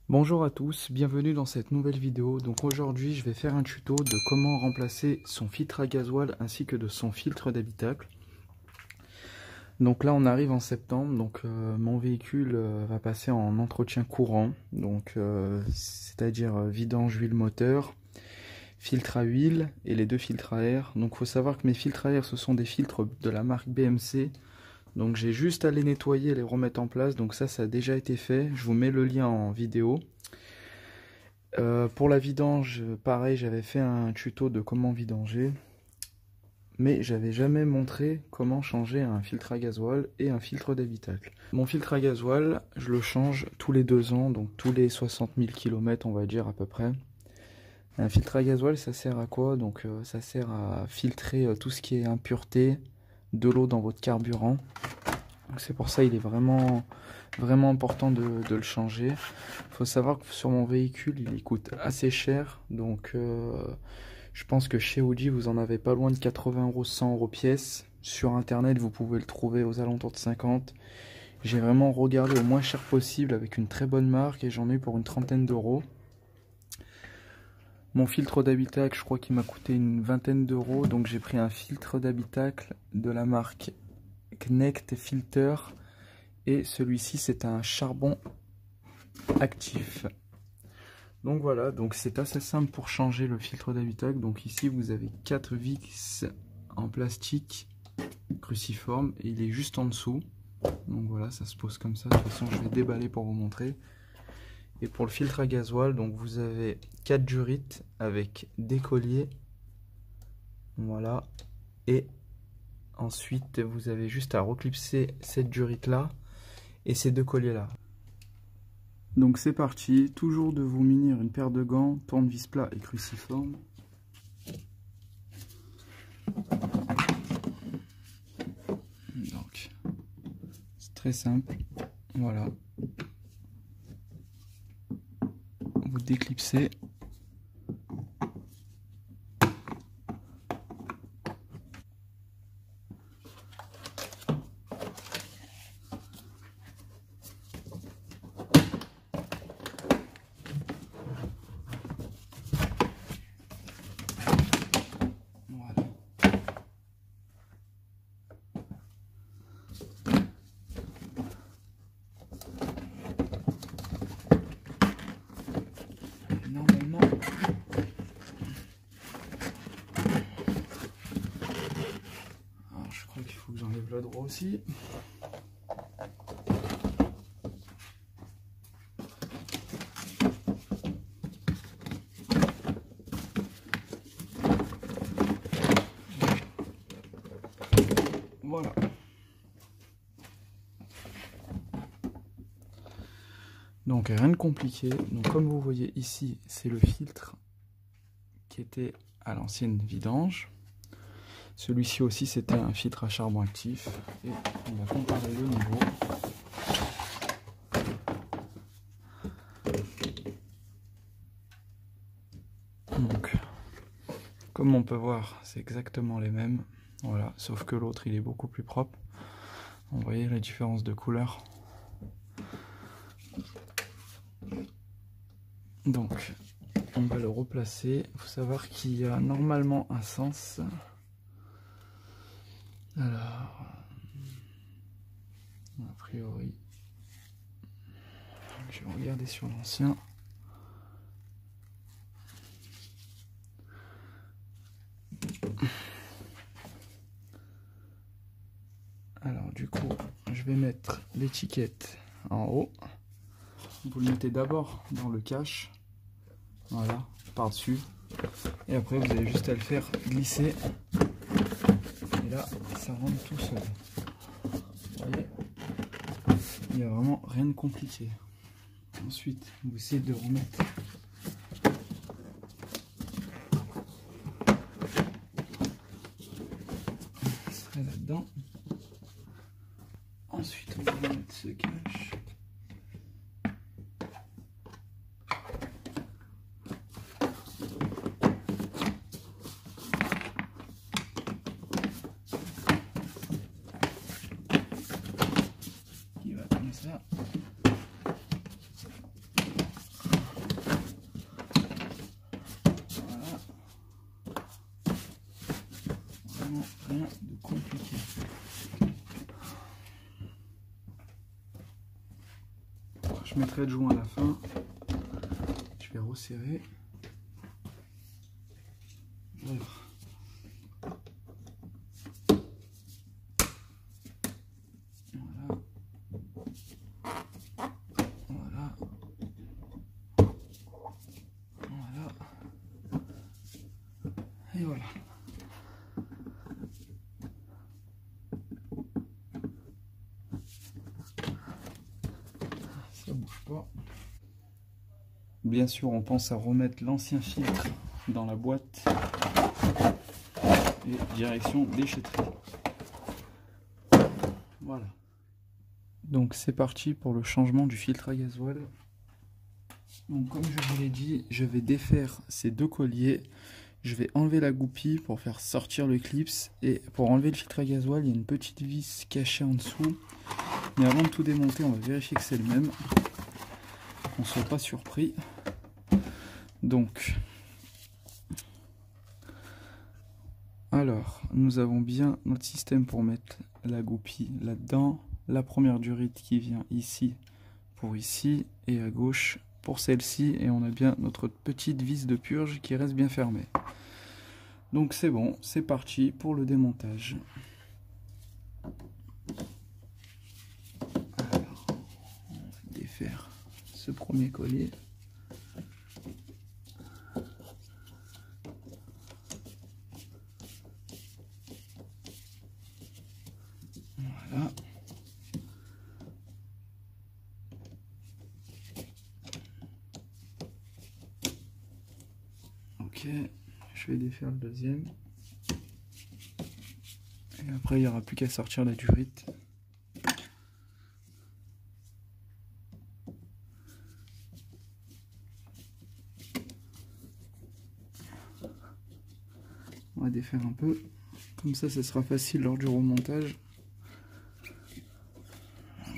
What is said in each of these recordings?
Bonjour à tous, bienvenue dans cette nouvelle vidéo. Donc aujourd'hui je vais faire un tuto de comment remplacer son filtre à gasoil ainsi que de son filtre d'habitacle. Donc là on arrive en septembre, donc mon véhicule va passer en entretien courant, donc c'est-à-dire vidange huile moteur, filtre à huile et les deux filtres à air. Donc il faut savoir que mes filtres à air ce sont des filtres de la marque BMC. Donc j'ai juste à les nettoyer et les remettre en place, donc ça a déjà été fait, je vous mets le lien en vidéo. Pour la vidange, pareil, j'avais fait un tuto de comment vidanger, mais j'avais jamais montré comment changer un filtre à gasoil et un filtre d'habitacle. Mon filtre à gasoil, je le change tous les 2 ans, donc tous les 60 000 km on va dire à peu près. Un filtre à gasoil ça sert à quoi? Donc ça sert à filtrer tout ce qui est impureté de l'eau dans votre carburant. C'est pour ça il est vraiment important de le changer. Il faut savoir que sur mon véhicule il coûte assez cher, donc je pense que chez Audi vous en avez pas loin de 80 €, 100 € pièce. Sur internet vous pouvez le trouver aux alentours de 50. J'ai vraiment regardé au moins cher possible avec une très bonne marque et j'en ai eu pour une trentaine d'euros. Mon filtre d'habitacle, je crois qu'il m'a coûté une vingtaine d'euros, donc j'ai pris un filtre d'habitacle de la marque Knecht Filter et celui-ci c'est un charbon actif. Donc voilà, donc c'est assez simple pour changer le filtre d'habitacle. Donc ici vous avez 4 vis en plastique cruciforme et il est juste en dessous. Donc voilà, ça se pose comme ça. De toute façon je vais déballer pour vous montrer. Et pour le filtre à gasoil, donc vous avez 4 durites avec des colliers. Voilà. Et ensuite vous avez juste à reclipser cette durite là et ces 2 colliers là. Donc c'est parti, toujours de vous munir une paire de gants, tournevis plat et cruciforme. Donc c'est très simple, voilà. Vous déclipsez. Voilà. Normalement, alors je crois qu'il faut que j'enlève le droit aussi. Voilà. Donc rien de compliqué. Donc comme vous voyez ici, c'est le filtre qui était à l'ancienne vidange. Celui-ci aussi c'était un filtre à charbon actif. Et on va comparer le niveau. Donc comme on peut voir, c'est exactement les mêmes. Voilà, sauf que l'autre il est beaucoup plus propre. Vous voyez la différence de couleur. Donc on va le replacer. Il faut savoir qu'il y a normalement un sens. Alors a priori je vais regarder sur l'ancien. Alors du coup je vais mettre l'étiquette en haut. Vous le mettez d'abord dans le cache, voilà, par dessus, et après vous avez juste à le faire glisser et là ça rentre tout seul. Vous voyez, il n'y a vraiment rien de compliqué. Ensuite vous essayez de remettre là-dedans. Ensuite on va mettre ce cache. comme ça. Voilà. Vraiment rien de compliqué. Je mettrai le joint à la fin. Je vais resserrer. Voilà. Voilà. Voilà. Et voilà. Ça bouge pas. Bien sûr, on pense à remettre l'ancien filtre dans la boîte et direction déchetterie. Voilà. Donc c'est parti pour le changement du filtre à gasoil. Donc comme je vous l'ai dit, je vais défaire ces deux colliers. Je vais enlever la goupille pour faire sortir le clips. Et pour enlever le filtre à gasoil, il y a une petite vis cachée en dessous. Mais avant de tout démonter, on va vérifier que c'est le même. Qu'on ne soit pas surpris. Donc, alors, nous avons bien notre système pour mettre la goupille là-dedans. La première durite qui vient ici pour ici et à gauche pour celle-ci. Et on a bien notre petite vis de purge qui reste bien fermée. Donc c'est bon, c'est parti pour le démontage. Alors, on va défaire ce premier collier. Voilà. Ok, je vais défaire le deuxième. Et après, il n'y aura plus qu'à sortir la durite. On va défaire un peu. Comme ça sera facile lors du remontage.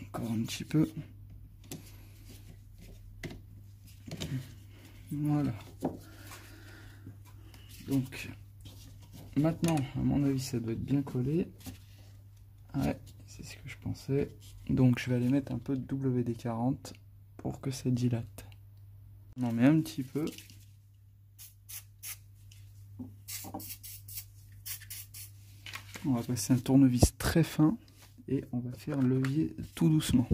Encore un petit peu. Voilà. Donc, maintenant, à mon avis, ça doit être bien collé. Ouais, c'est ce que je pensais. Donc, je vais aller mettre un peu de WD-40 pour que ça dilate. On en met un petit peu. On va passer un tournevis très fin et on va faire levier tout doucement.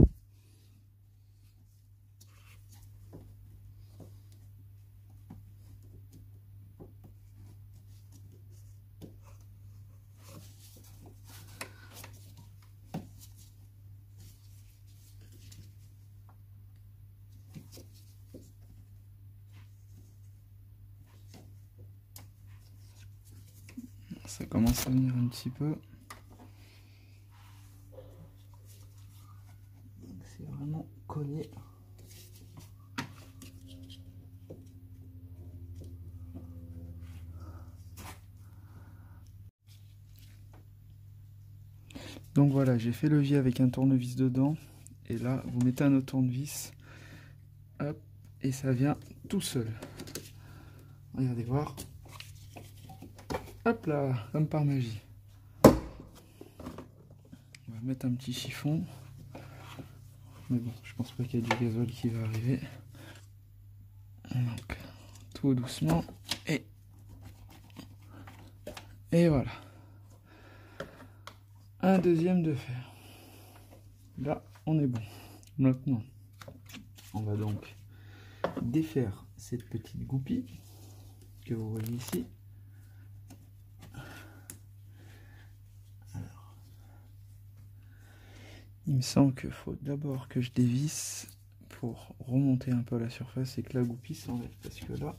Ça commence à venir un petit peu. C'est vraiment collé. Donc voilà, j'ai fait levier avec un tournevis dedans. Et là, vous mettez un autre tournevis. Hop, et ça vient tout seul. Regardez voir. Hop là, comme par magie. On va mettre un petit chiffon. Mais bon, je pense pas qu'il y a du gasoil qui va arriver. Donc, tout doucement. Et voilà. Un deuxième de fer. Là, on est bon. Maintenant, on va donc défaire cette petite goupille que vous voyez ici. Alors, il me semble qu'il faut d'abord que je dévisse pour remonter un peu à la surface et que la goupille s'enlève, parce que là,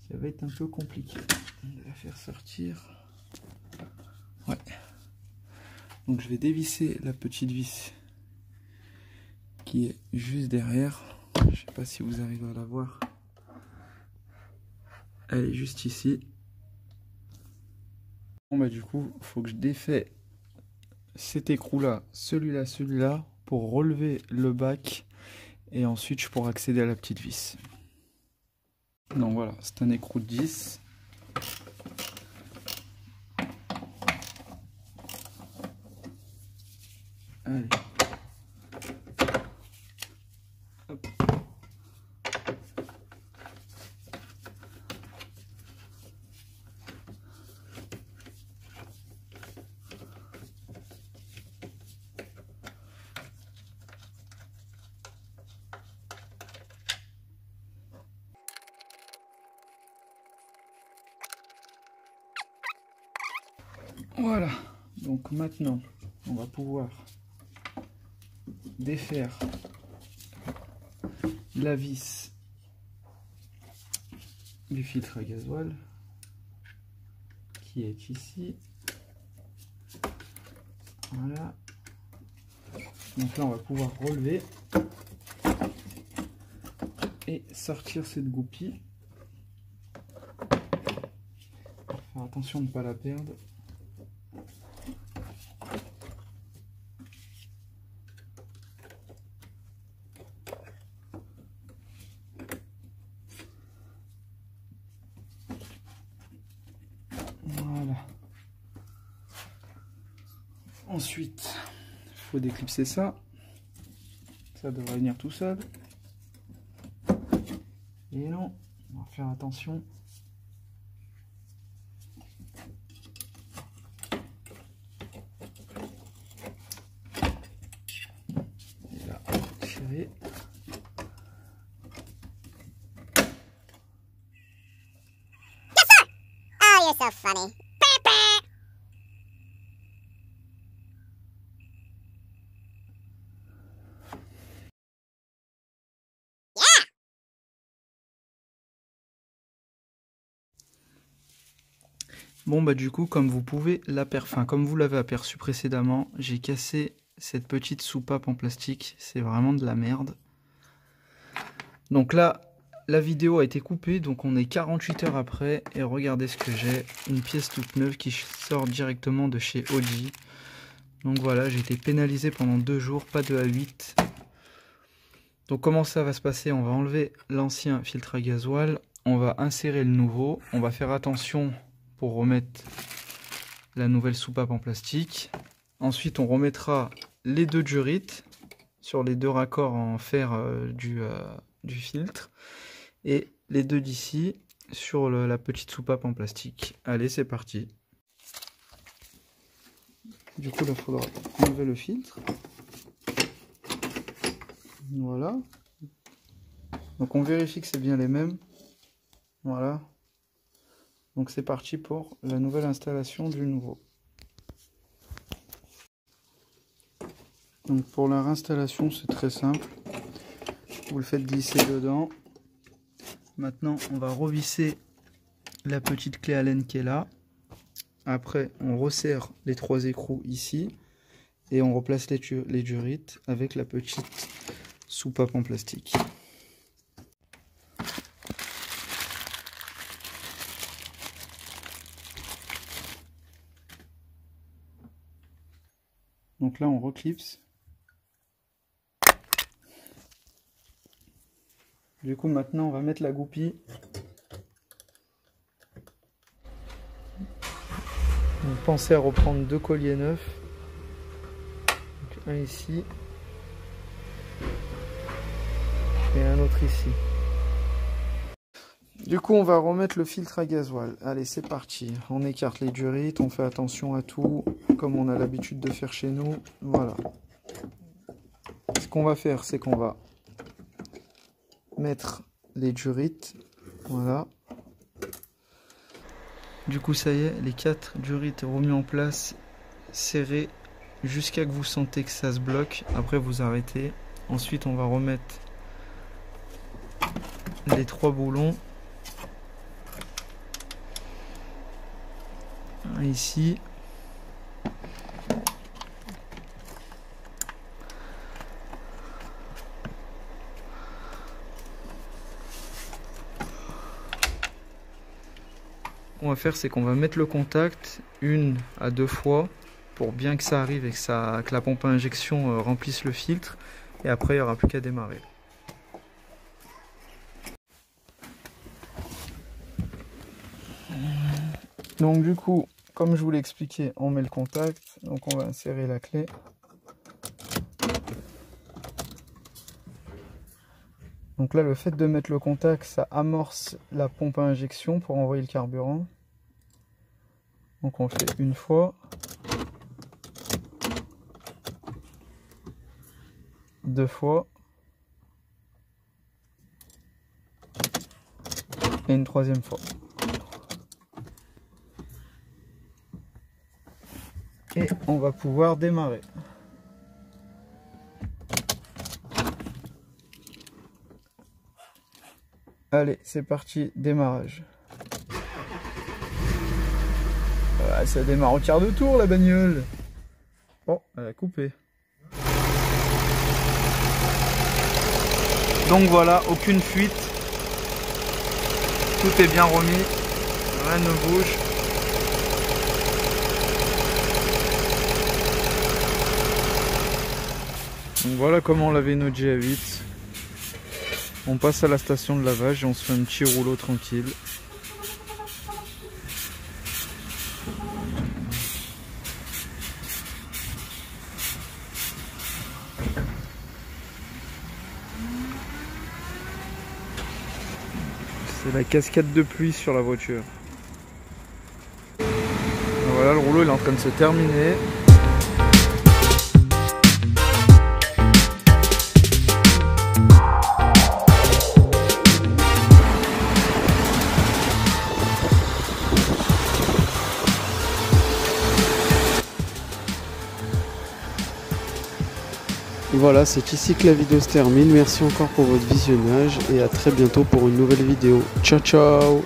ça va être un peu compliqué de la faire sortir. Ouais. Donc je vais dévisser la petite vis qui est juste derrière. Je sais pas si vous arrivez à la voir. Elle est juste ici. Bon bah du coup, il faut que je défais cet écrou là, celui-là, celui-là, pour relever le bac et ensuite je pourrai accéder à la petite vis. Donc voilà, c'est un écrou de 10. Allez. Hop. Voilà, donc maintenant on va pouvoir défaire la vis du filtre à gasoil qui est ici. Voilà, donc là on va pouvoir relever et sortir cette goupille. Faire attention de ne pas la perdre. Voilà. Ensuite, il faut déclipser ça. Ça devrait venir tout seul. Et non, on va faire attention. Et là, tirer. Oh, you're so funny. Bon bah du coup comme vous l'avez aperçu précédemment, j'ai cassé cette petite soupape en plastique, c'est vraiment de la merde. Donc là la vidéo a été coupée, donc on est 48 heures après et regardez ce que j'ai, une pièce toute neuve qui sort directement de chez Oji. Donc voilà, j'ai été pénalisé pendant 2 jours, pas de A8. Donc comment ça va se passer? On va enlever l'ancien filtre à gasoil, on va insérer le nouveau, on va faire attention pour remettre la nouvelle soupape en plastique. Ensuite on remettra les 2 durites sur les 2 raccords en fer du filtre et les 2 d'ici sur la petite soupape en plastique. Allez, c'est parti. Du coup là il faudra enlever le filtre. Voilà, donc on vérifie que c'est bien les mêmes. Voilà, donc c'est parti pour la nouvelle installation du nouveau. Donc pour la réinstallation c'est très simple, vous le faites glisser dedans. Maintenant on va revisser la petite clé Allen qui est là. Après on resserre les 3 écrous ici et on replace les durites avec la petite soupape en plastique. Donc là on reclipse. Du coup maintenant on va mettre la goupille. Donc, pensez à reprendre 2 colliers neufs. Donc, un ici et un autre ici. Du coup on va remettre le filtre à gasoil. Allez, c'est parti, on écarte les durites, on fait attention à tout comme on a l'habitude de faire chez nous. Voilà, ce qu'on va faire c'est qu'on va mettre les durites. Voilà, du coup ça y est, les 4 durites remis en place, serrés jusqu'à que vous sentez que ça se bloque. Après vous arrêtez. Ensuite on va remettre les 3 boulons ici. Ce qu'on va faire c'est qu'on va mettre le contact 1 à 2 fois pour bien que ça arrive et que la pompe à injection remplisse le filtre. Et après, il n'y aura plus qu'à démarrer. Donc du coup, comme je vous l'ai expliqué, on met le contact. Donc on va insérer la clé. Donc là, le fait de mettre le contact, ça amorce la pompe à injection pour envoyer le carburant. Donc on le fait une fois. Deux fois. Et une troisième fois. Et on va pouvoir démarrer. Allez, c'est parti, démarrage. Voilà, ça démarre au quart de tour la bagnole. Oh, elle a coupé. Donc voilà, aucune fuite. Tout est bien remis. Rien ne bouge. Donc voilà comment laver nos GA8. On passe à la station de lavage et on se fait un petit rouleau tranquille. C'est la cascade de pluie sur la voiture. Voilà, le rouleau il est en train de se terminer. Voilà, c'est ici que la vidéo se termine. Merci encore pour votre visionnage et à très bientôt pour une nouvelle vidéo. Ciao ciao.